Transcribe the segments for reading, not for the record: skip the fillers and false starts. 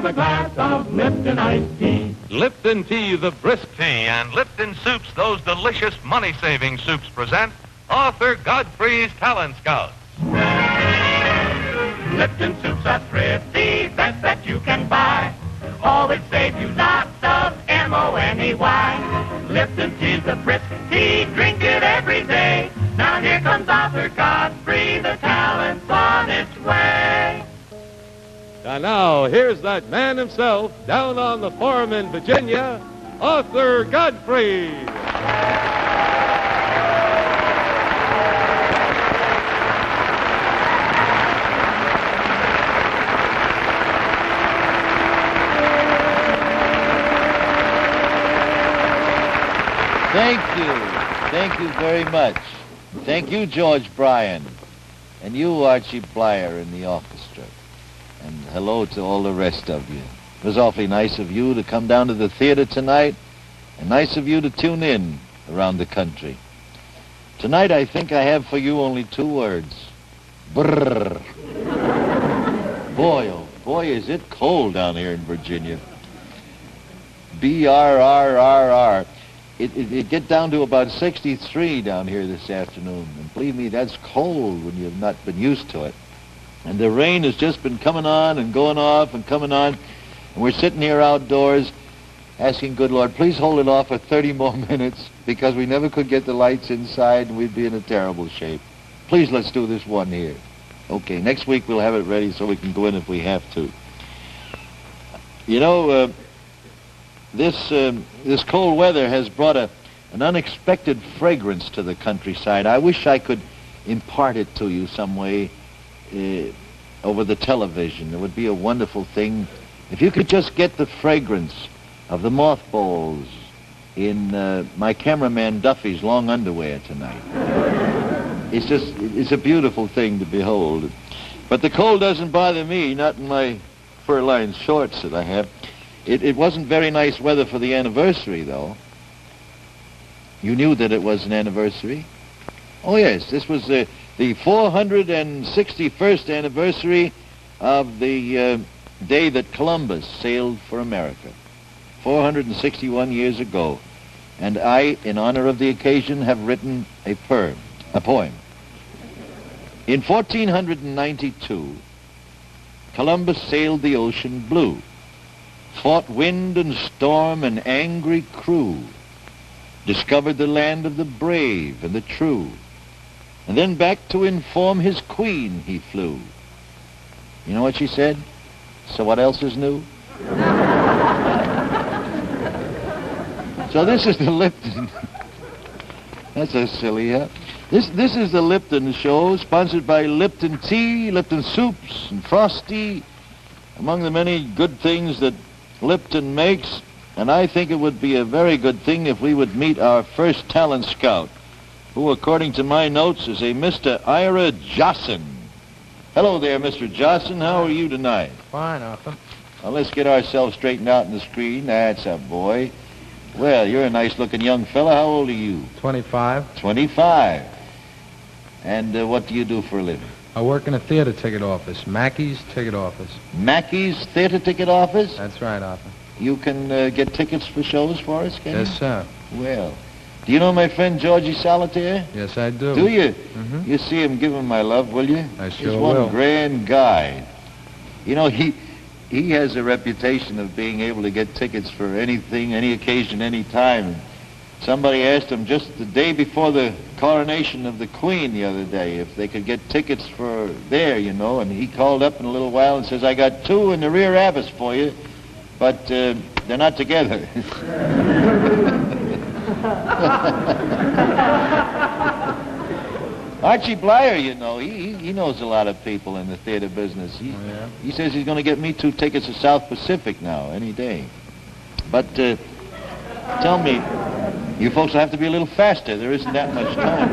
have a glass of Lipton iced tea. Lipton Tea, the brisk tea, and Lipton Soups, those delicious money-saving soups, present author Godfrey's Talent Scouts. Lipton soups are thrifty, best that you can buy. Always save you lots of M-O-N-E-Y. Lipton tea's the brisk tea, drink it every day. Now here comes author Godfrey, the talent's on its way. And now, here's that man himself, down on the farm in Virginia, author Godfrey. Thank you. Thank you very much. Thank you, George Bryan. And you, Archie Blyer, in the orchestra. And hello to all the rest of you. It was awfully nice of you to come down to the theater tonight, and nice of you to tune in around the country. Tonight, I think I have for you only 2 words. Brrr. Boy, oh boy, is it cold down here in Virginia. B-R-R-R-R. It get down to about 63 down here this afternoon. And believe me, that's cold when you've not been used to it. And the rain has just been coming on and going off and coming on. And we're sitting here outdoors asking, good Lord, please hold it off for 30 more minutes, because we never could get the lights inside and we'd be in a terrible shape. Please, let's do this one here. Okay, next week we'll have it ready so we can go in if we have to. You know, this cold weather has brought an unexpected fragrance to the countryside. I wish I could impart it to you some way over the television. It would be a wonderful thing if you could just get the fragrance of the mothballs in my cameraman Duffy's long underwear tonight. It's a beautiful thing to behold. But the cold doesn't bother me, not in my fur-lined shorts that I have. It wasn't very nice weather for the anniversary, though. You knew that it was an anniversary? Oh, yes, this was the 461st anniversary of the day that Columbus sailed for America. 461 years ago. And I, in honor of the occasion, have written a poem. In 1492, Columbus sailed the ocean blue, fought wind and storm and angry crew, discovered the land of the brave and the true, and then back to inform his queen he flew. You know what she said? So what else is new? So this is the Lipton. That's so silly, huh? This is the Lipton show, sponsored by Lipton Tea, Lipton Soups, and Frosty, among the many good things that Lipton makes. And I think it would be a very good thing if we would meet our first talent scout, who, according to my notes, is a Mr. Ira Josson. Hello there, Mr. Josson. How are you tonight? Fine, Arthur. Well, let's get ourselves straightened out in the screen. That's a boy. Well, you're a nice-looking young fella. How old are you? 25. 25. And what do you do for a living? I work in a theater ticket office, Mackey's ticket office. Mackey's theater ticket office? That's right, Arthur. You can get tickets for shows for us, can you? Yes, sir. Well, do you know my friend Georgie Solitaire? Yes, I do. Do you? Mm-hmm. You see him, give him my love, will you? I sure He's one will. grand guy. You know, he has a reputation of being able to get tickets for anything, any occasion, any time. Somebody asked him just the day before the coronation of the Queen the other day if they could get tickets for there, you know, and he called up in a little while and says, I got 2 in the rear avis for you, but they're not together. Archie Blyer, you know, he knows a lot of people in the theater business. He says he's going to get me 2 tickets to South Pacific now, any day. But tell me, you folks will have to be a little faster. There isn't that much time.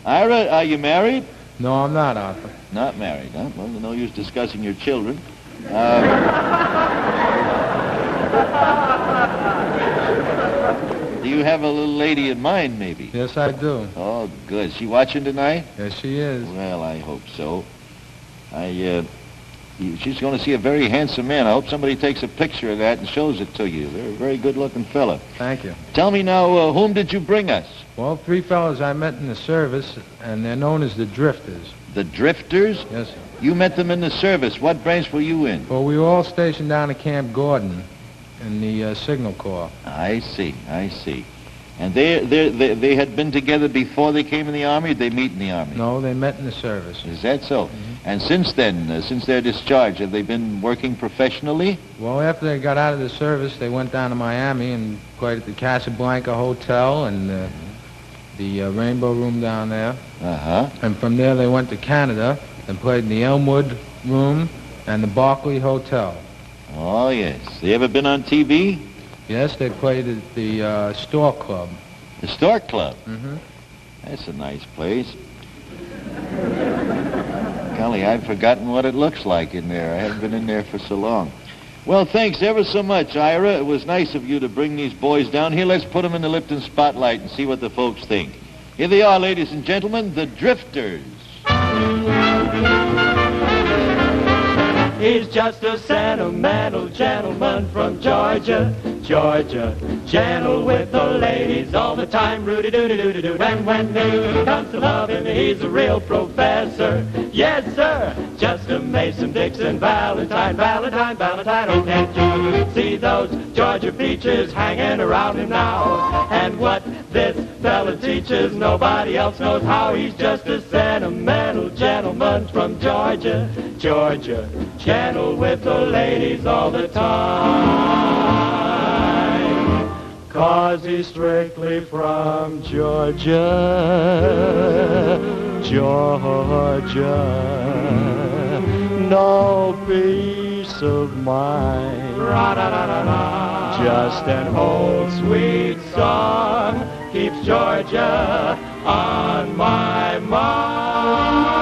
Ira, are you married? No, I'm not, Arthur. Not married, huh? Well, no use discussing your children. Do you have a little lady in mind, maybe? Yes, I do. Oh, good. Is she watching tonight? Yes, she is. Well, I hope so. I She's going to see a very handsome man. I hope somebody takes a picture of that and shows it to you. They're a very good-looking fella. Thank you. Tell me now, whom did you bring us? Well, 3 fellows I met in the service, and they're known as the Drifters. The Drifters? Yes, sir. You met them in the service. What branch were you in? Well, we were all stationed down at Camp Gordon in the Signal Corps. I see. And they had been together before they came in the Army, or did they meet in the Army? No, they met in the service. Is that so? And since then, since their discharge, have they been working professionally? Well, after they got out of the service, they went down to Miami and played at the Casablanca Hotel and the Rainbow Room down there. Uh-huh. And from there, they went to Canada and played in the Elmwood Room and the Berkeley Hotel. Oh, yes. They ever been on TV? Yes, they played at the Stork Club. The Stork Club? Mm-hmm. That's a nice place. Golly, I've forgotten what it looks like in there. I haven't been in there for so long. Well, thanks ever so much, Ira. It was nice of you to bring these boys down here. Let's put them in the Lipton spotlight and see what the folks think. Here they are, ladies and gentlemen, the Drifters. He's just a sentimental gentleman from Georgia, Georgia. Gentle with the ladies all the time, rooty-dooty-dooty-doo. And when it comes to loving, he's a real professor. Yes, sir, just a Mason, Dixon, Valentine. Oh, can't you see those Georgia peaches hanging around him now? And what this fella teaches, nobody else knows how. He's just a sentimental gentleman from Georgia, Georgia. Gentle with the ladies all the time, 'cause he's strictly from Georgia, Georgia. No peace of mind, just an old sweet song keeps Georgia on my mind.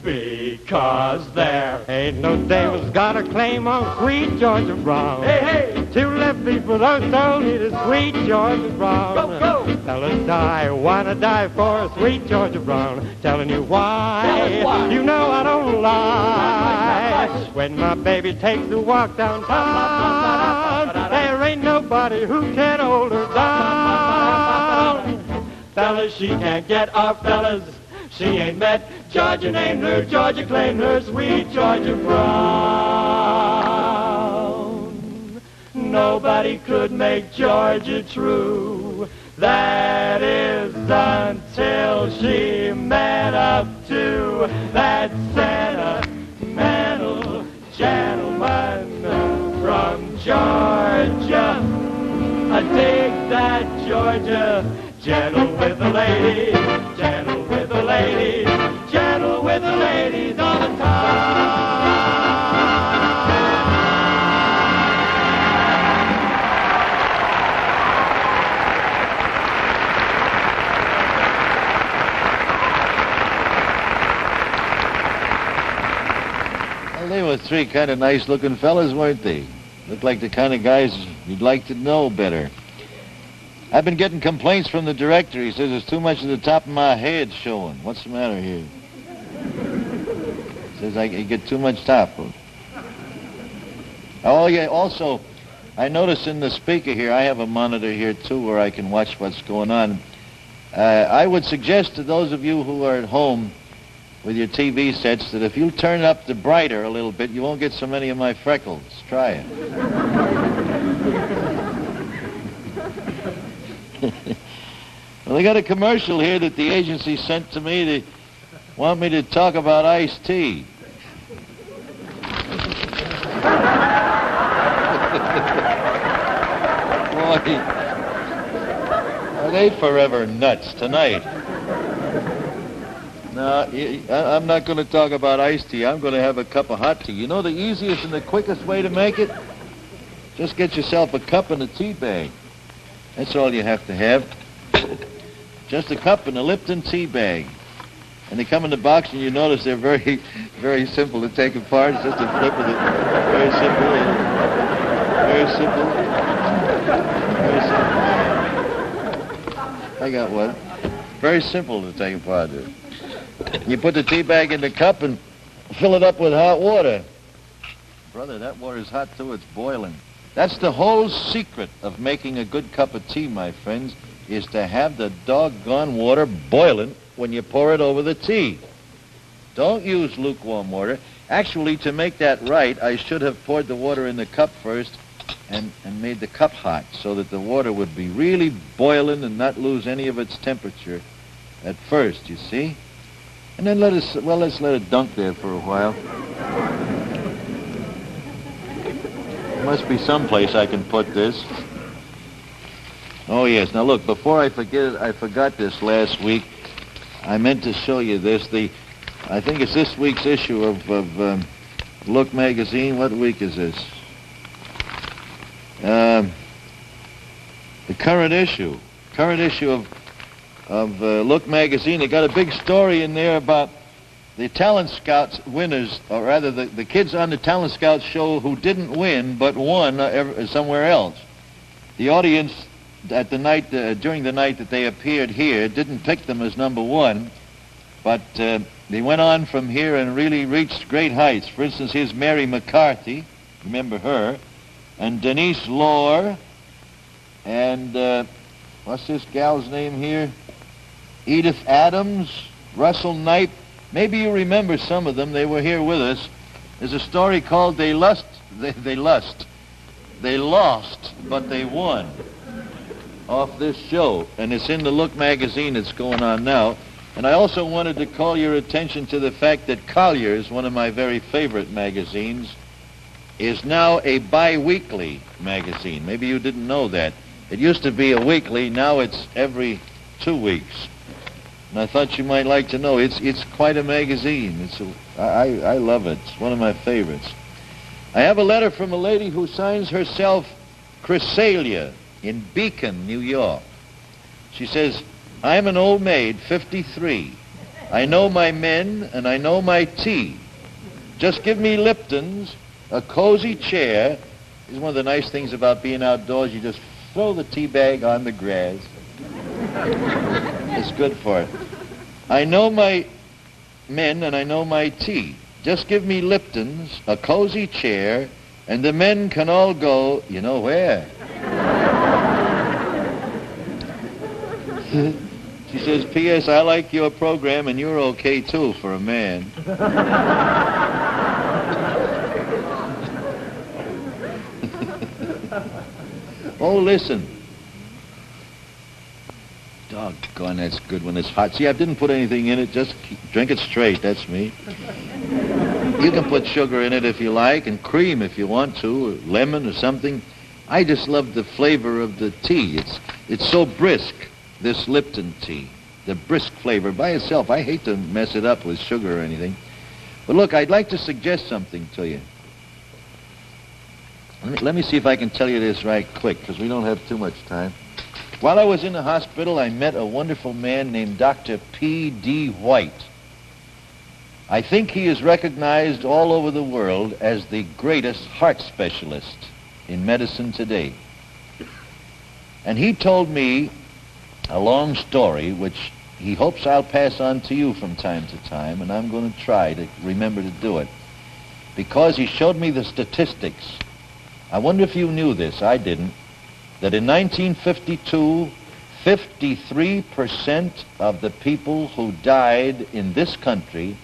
Because there ain't no Davis got a claim on sweet Georgia Brown. Hey, hey! 2 left people don't need a sweet Georgia Brown. Go! Fellas die, wanna die for a sweet Georgia Brown. Telling you why. You know I don't lie. When my baby takes a walk downtown, there ain't nobody who can hold her down. Fellas, she can't get off, fellas. She ain't met Georgia, named her Georgia, claimed her sweet Georgia Brown. Nobody could make Georgia true. That is until she met up to that sentimental gentleman from Georgia. I dig that Georgia, gentle with the ladies, gentle with the ladies, gentle with the ladies all the time. Well, they were 3 kind of nice-looking fellas, weren't they? Looked like the kind of guys you'd like to know better. I've been getting complaints from the director. He says there's too much of the top of my head showing. What's the matter here? He says I get too much top. Oh, yeah, also, I notice in the speaker here, I have a monitor here, too, where I can watch what's going on. I would suggest to those of you who are at home with your TV sets that if you turn up the brighter a little bit, you won't get so many of my freckles. Try it. Well, they got a commercial here that the agency sent to me. They want me to talk about iced tea. Boy, are they forever nuts tonight? No, I'm not going to talk about iced tea. I'm going to have a cup of hot tea. You know the easiest and the quickest way to make it? Just get yourself a cup and a tea bag. That's all you have to have. Just a cup and a Lipton tea bag. And they come in the box, and you notice they're very, very simple to take apart. It's just a flip of it. Very simple. Very simple. Very simple. I got one. Very simple to take apart. You put the tea bag in the cup, and fill it up with hot water. Brother, that water's hot too. It's boiling. That's the whole secret of making a good cup of tea, my friends, is to have the doggone water boiling when you pour it over the tea. Don't use lukewarm water. Actually, to make that right, I should have poured the water in the cup first and made the cup hot so that the water would be really boiling and not lose any of its temperature at first, you see? And then let's let it dunk there for a while. There must be some place I can put this. Oh, yes. Now, look, before I forget it, I forgot this last week. I meant to show you this. I think it's this week's issue of Look magazine. What week is this? The current issue of Look magazine. They got a big story in there about the Talent Scouts winners, or rather the kids on the Talent Scouts show who didn't win but won somewhere else. The audience at the night during the night that they appeared here didn't pick them as number one, but they went on from here and really reached great heights. For instance, here's Mary McCarthy, remember her, and Denise Lohr, and what's this gal's name here? Edith Adams, Russell Knipe. Maybe you remember some of them. They were here with us. There's a story called They Lost, but They Won, off this show. And it's in the Look magazine that's going on now. And I also wanted to call your attention to the fact that Collier's, one of my very favorite magazines, is now a bi-weekly magazine. Maybe you didn't know that. It used to be a weekly. Now it's every 2 weeks. And I thought you might like to know. It's quite a magazine. I love it. It's one of my favorites. I have a letter from a lady who signs herself Chrysalia in Beacon, New York. She says, I'm an old maid, 53. I know my men and I know my tea. Just give me Lipton's, a cozy chair. This is one of the nice things about being outdoors. You just throw the tea bag on the grass. It's good for it. I know my men and I know my tea. Just give me Lipton's, a cozy chair, and the men can all go, you know where. She says, P.S., I like your program and you're okay too for a man. Oh, listen. Doggone, that's good when it's hot. See, I didn't put anything in it. Just drink it straight. That's me. You can put sugar in it if you like, and cream if you want to, or lemon or something. I just love the flavor of the tea. It's so brisk, this Lipton tea. The brisk flavor by itself. I hate to mess it up with sugar or anything. But look, I'd like to suggest something to you. Let me see if I can tell you this right quick, because we don't have too much time. While I was in the hospital, I met a wonderful man named Dr. P.D. White. I think he is recognized all over the world as the greatest heart specialist in medicine today. And he told me a long story, which he hopes I'll pass on to you from time to time, and I'm going to try to remember to do it, because he showed me the statistics. I wonder if you knew this. I didn't. That in 1952, 53% of the people who died in this country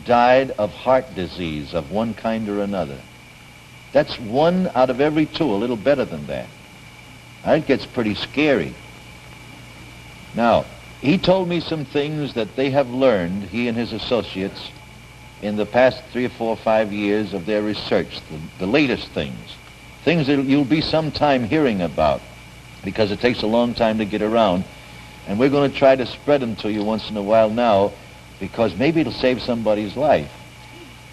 died of heart disease of one kind or another. That's 1 out of every 2, a little better than that. That gets pretty scary. Now, he told me some things that they have learned, he and his associates, in the past 3 or 4 or 5 years of their research, the latest things that you'll be sometime hearing about, because it takes a long time to get around. And we're going to try to spread them to you once in a while now, because maybe it'll save somebody's life.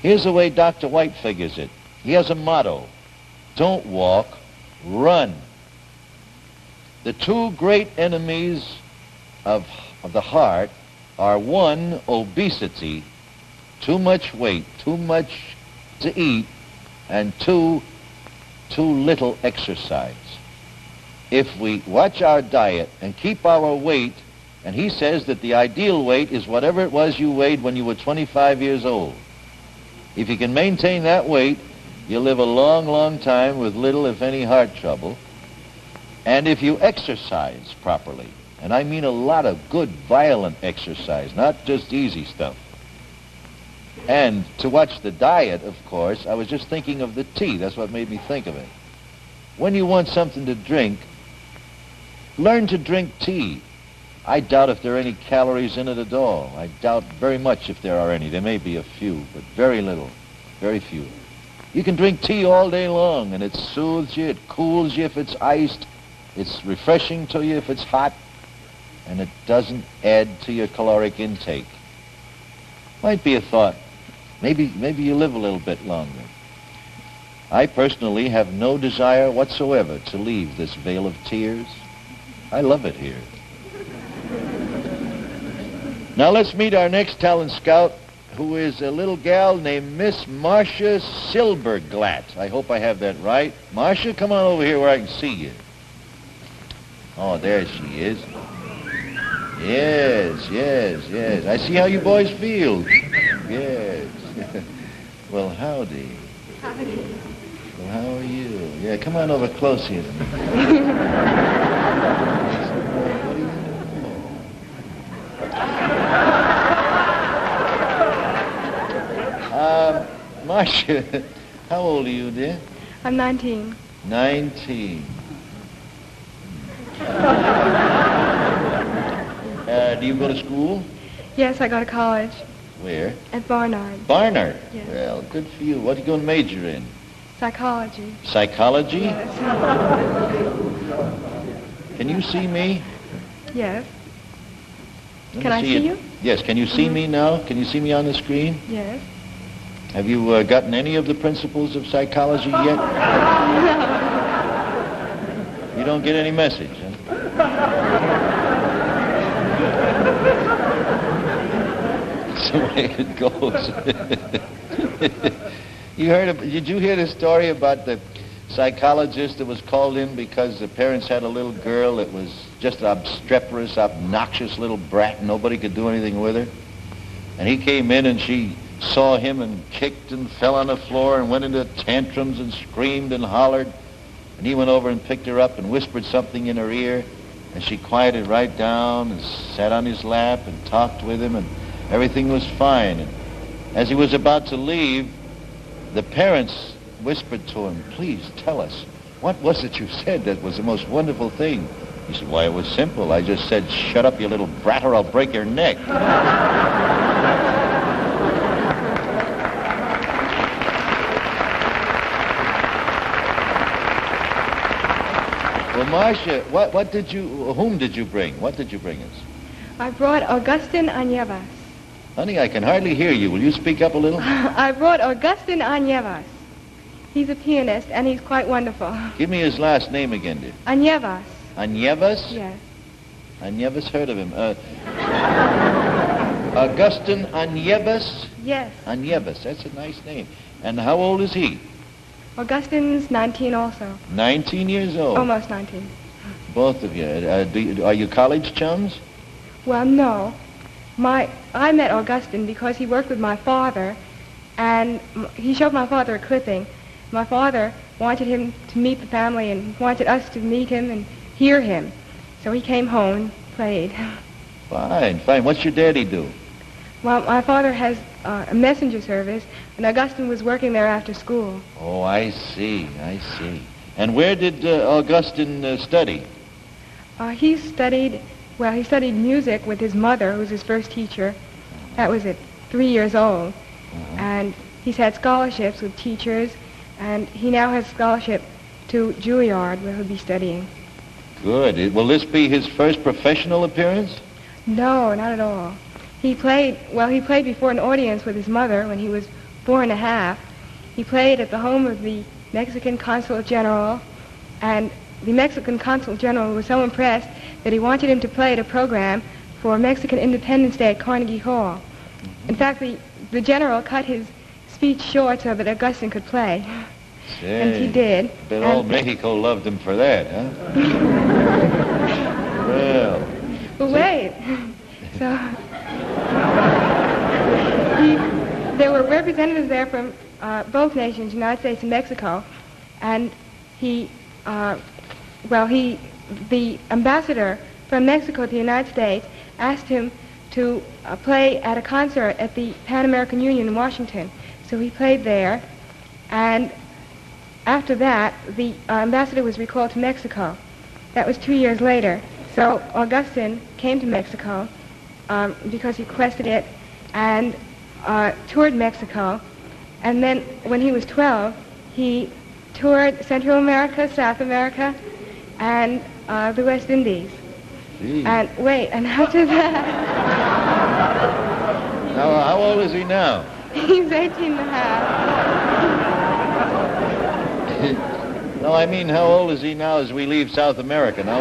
Here's the way Dr. White figures it. He has a motto: don't walk, run. The 2 great enemies of the heart are, 1, obesity, too much weight, too much to eat, and 2, too little exercise. If we watch our diet and keep our weight, and he says that the ideal weight is whatever it was you weighed when you were 25 years old. If you can maintain that weight, you'll live a long, long time with little, if any, heart trouble. And if you exercise properly, and I mean a lot of good, violent exercise, not just easy stuff. And to watch the diet, of course, I was just thinking of the tea. That's what made me think of it. When you want something to drink, learn to drink tea. I doubt if there are any calories in it at all. I doubt very much if there are any. There may be a few, but very little, very few. You can drink tea all day long, and it soothes you, it cools you if it's iced, it's refreshing to you if it's hot, and it doesn't add to your caloric intake. Might be a thought. Maybe you live a little bit longer. I personally have no desire whatsoever to leave this Vale of Tears. I love it here. Now let's meet our next talent scout, who is a little gal named Miss Marcia Silberglatt. I hope I have that right. Marcia, come on over here where I can see you. Oh, there she is. Yes. I see how you boys feel. Yes. Well, howdy. Howdy. Well, how are you? Yeah, come on over close here. Marcia, how old are you, dear? I'm 19. 19. Do you go to school? Yes, I go to college. Where? At Barnard. Barnard? Yes. Well, good for you. What are you going to major in? Psychology. Psychology? Yes. Can you see me? Yes. Let Can me I see it. you? Yes. Can you see me now? Can you see me on the screen? Yes. Have you gotten any of the principles of psychology yet? You don't get any message, huh? That's the way it goes. Did you hear the story about the psychologist that was called in because the parents had a little girl that was just an obstreperous, obnoxious little brat and nobody could do anything with her? And he came in and she saw him and kicked and fell on the floor and went into tantrums and screamed and hollered. And he went over and picked her up and whispered something in her ear, and she quieted right down and sat on his lap and talked with him, and everything was fine. And as he was about to leave, the parents whispered to him, "Please tell us, what was it you said that was the most wonderful thing?" He said, "Why, it was simple. I just said, 'Shut up, you little brat, or I'll break your neck.'" Well, Marcia, whom did you bring? What did you bring us? I brought Augustin Anyevas. Honey, I can hardly hear you. Will you speak up a little? I brought Augustin Anyevas. He's a pianist, and he's quite wonderful. Give me his last name again, dear. Anyevas. Anyevas? Yes. I never heard of him. Augustin Anyevas? Yes. Anyevas, that's a nice name. And how old is he? Augustin's 19 also. 19 years old? Almost 19. Both of you. Are you college chums? Well, no. I met Augustin because he worked with my father, and he showed my father a clipping. My father wanted him to meet the family and wanted us to meet him and hear him. So he came home and played. Fine. What's your daddy do? Well, my father has a messenger service, and Augustin was working there after school. Oh, I see. And where did Augustin study? He studied music with his mother, who was his first teacher. That was at 3 years old. Uh-huh. And he's had scholarships with teachers, and he now has scholarship to Juilliard, where he'll be studying. Good. Will this be his first professional appearance? No, not at all. He played before an audience with his mother when he was 4 1/2. He played at the home of the Mexican Consul General, and the Mexican Consul General was so impressed that he wanted him to play at a program for Mexican Independence Day at Carnegie Hall. In fact, the general cut his speech short so that Augustin could play. Say, and he did. But all Mexico loved him for that, huh? Well, wait. So there were representatives there from both nations, United States and Mexico, and the ambassador from Mexico to the United States asked him to play at a concert at the Pan American Union in Washington. So he played there, and after that, the ambassador was recalled to Mexico. That was 2 years later. So Augustine came to Mexico because he requested it, and toured Mexico. And then when he was 12, he toured Central America, South America, and the West Indies. Gee. And after that... Now, how old is he now? He's 18 and a half. No, I mean, how old is he now as we leave South America? Now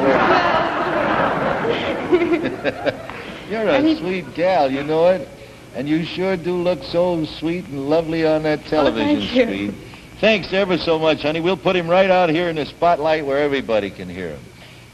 You're a sweet gal, you know it? And you sure do look so sweet and lovely on that television screen. Thanks ever so much, honey. We'll put him right out here in the spotlight where everybody can hear him.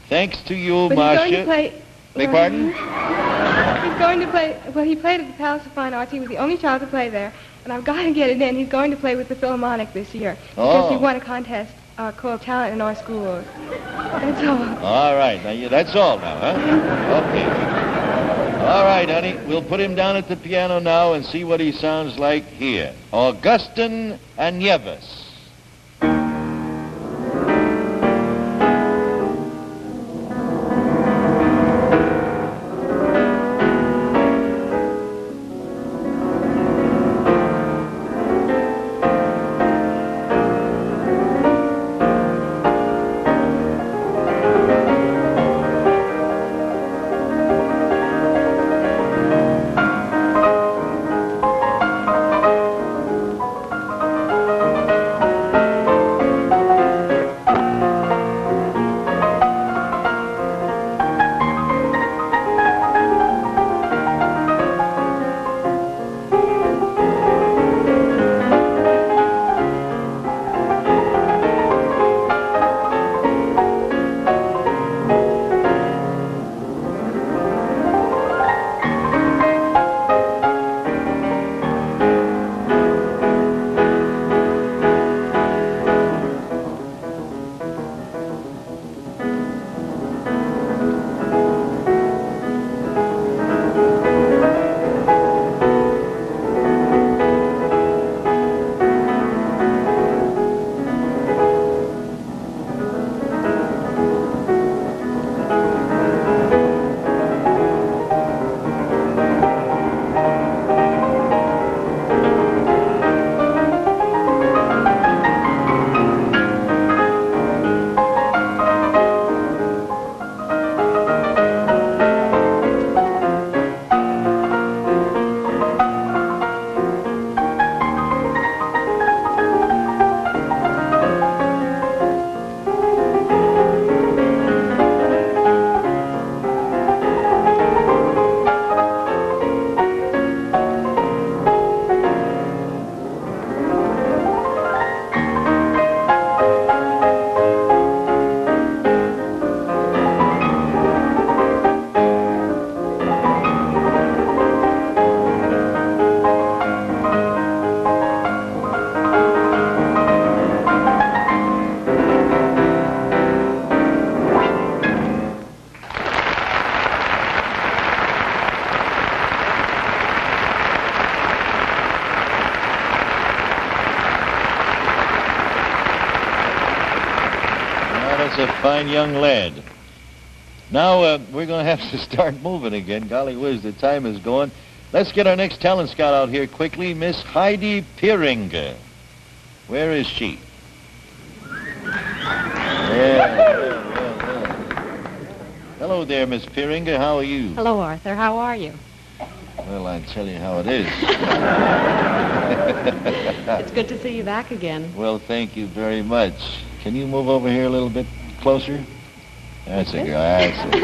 Thanks to you, Marcia. He's going to play... Beg pardon? He's going to play... Well, he played at the Palace of Fine Arts. He was the only child to play there. And I've got to get it in. He's going to play with the Philharmonic this year. Because he won a contest called Talent in Our Schools. That's all. All right. Now, that's all now, huh? Okay. All right, honey. We'll put him down at the piano now and see what he sounds like here. Augustine and Nieves. A fine young lad. Now, we're going to have to start moving again. Golly whiz, the time is going. Let's get our next talent scout out here quickly, Miss Heidi Pieringa. Where is she? Yeah. Hello there, Miss Pieringa. How are you? Hello, Arthur. How are you? Well, I'll tell you how it is. It's good to see you back again. Well, thank you very much. Can you move over here a little bit closer? That's a girl. That's it.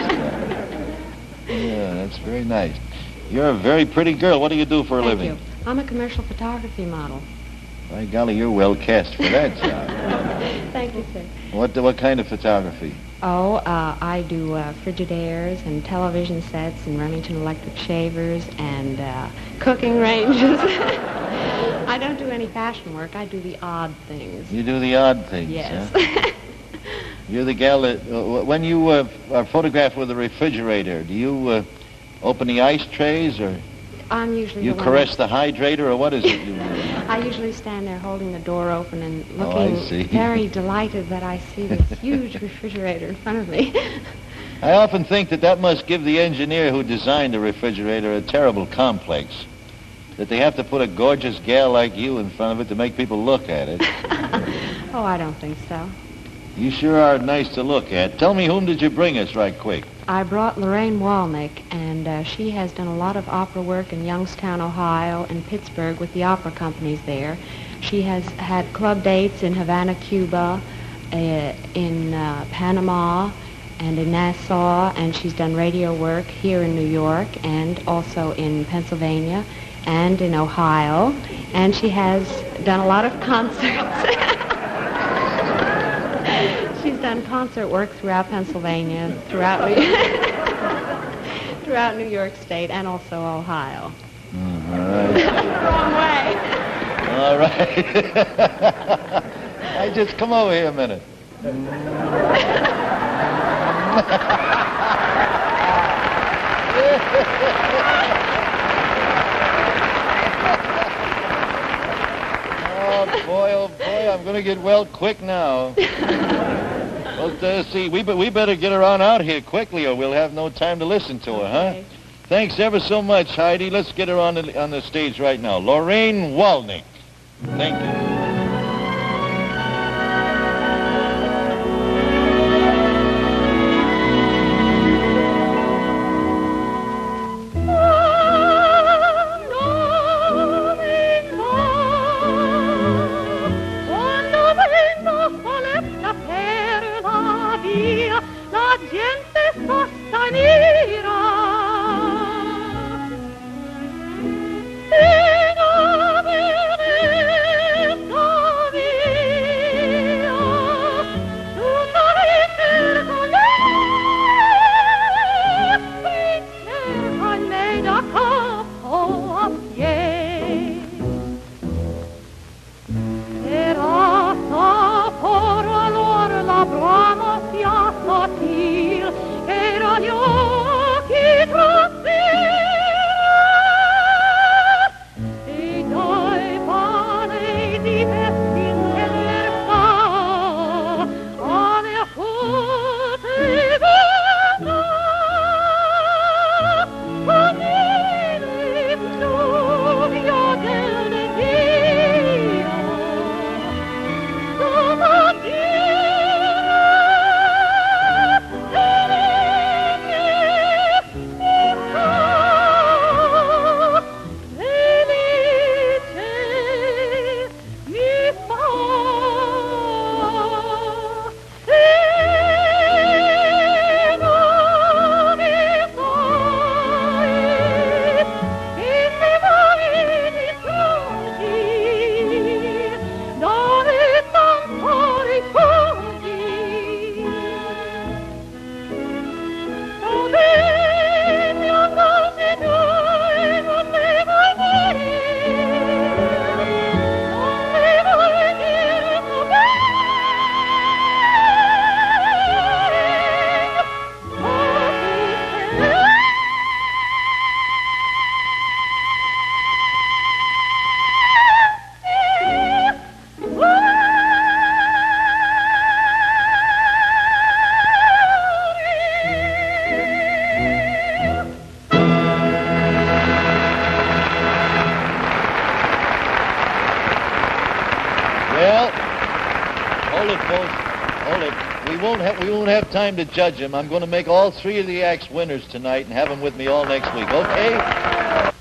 Yeah, that's very nice. You're a very pretty girl. What do you do for a living? Thank you. I'm a commercial photography model. By golly, you're well cast for that job. Thank you, sir. What kind of photography? Oh, I do Frigidaires and television sets and Remington electric shavers and cooking ranges. I don't do any fashion work. I do the odd things. You do the odd things, Yes. huh? You're the gal that, when you are photographed with a refrigerator, do you open the ice trays, or I'm usually you the one caress the hydrator, or what is it you do? I usually stand there holding the door open and Oh, I looking see. very delighted that I see this huge refrigerator in front of me. I often think that must give the engineer who designed the refrigerator a terrible complex, that they have to put a gorgeous gal like you in front of it to make people look at it. Oh, I don't think so. You sure are nice to look at. Tell me, whom did you bring us right quick? I brought Lorraine Walnick, and she has done a lot of opera work in Youngstown, Ohio, and Pittsburgh with the opera companies there. She has had club dates in Havana, Cuba, in Panama, and in Nassau, and she's done radio work here in New York and also in Pennsylvania and in Ohio, and she has done a lot of concerts. She's done concert work throughout Pennsylvania, throughout New York State, and also Ohio. All right. Wrong way. All right. Just come over here a minute. Oh boy, I'm going to get well quick now. Well, see, we better get her on out here quickly, or we'll have no time to listen to her, huh? Okay. Thanks ever so much, Heidi. Let's get her on the stage right now. Lorraine Walnick. Thank you. La gente sostenera en avenesta via tutta ricerca lei da capo a piedi era por allor la brama fiassatil era gli occhi tranquilli e dai palesi vestin dell'erba alle acute vena famiglie fluvio del Dio Well, hold it, folks. Hold it. We won't have time to judge them. I'm going to make all three of the acts winners tonight and have them with me all next week, okay?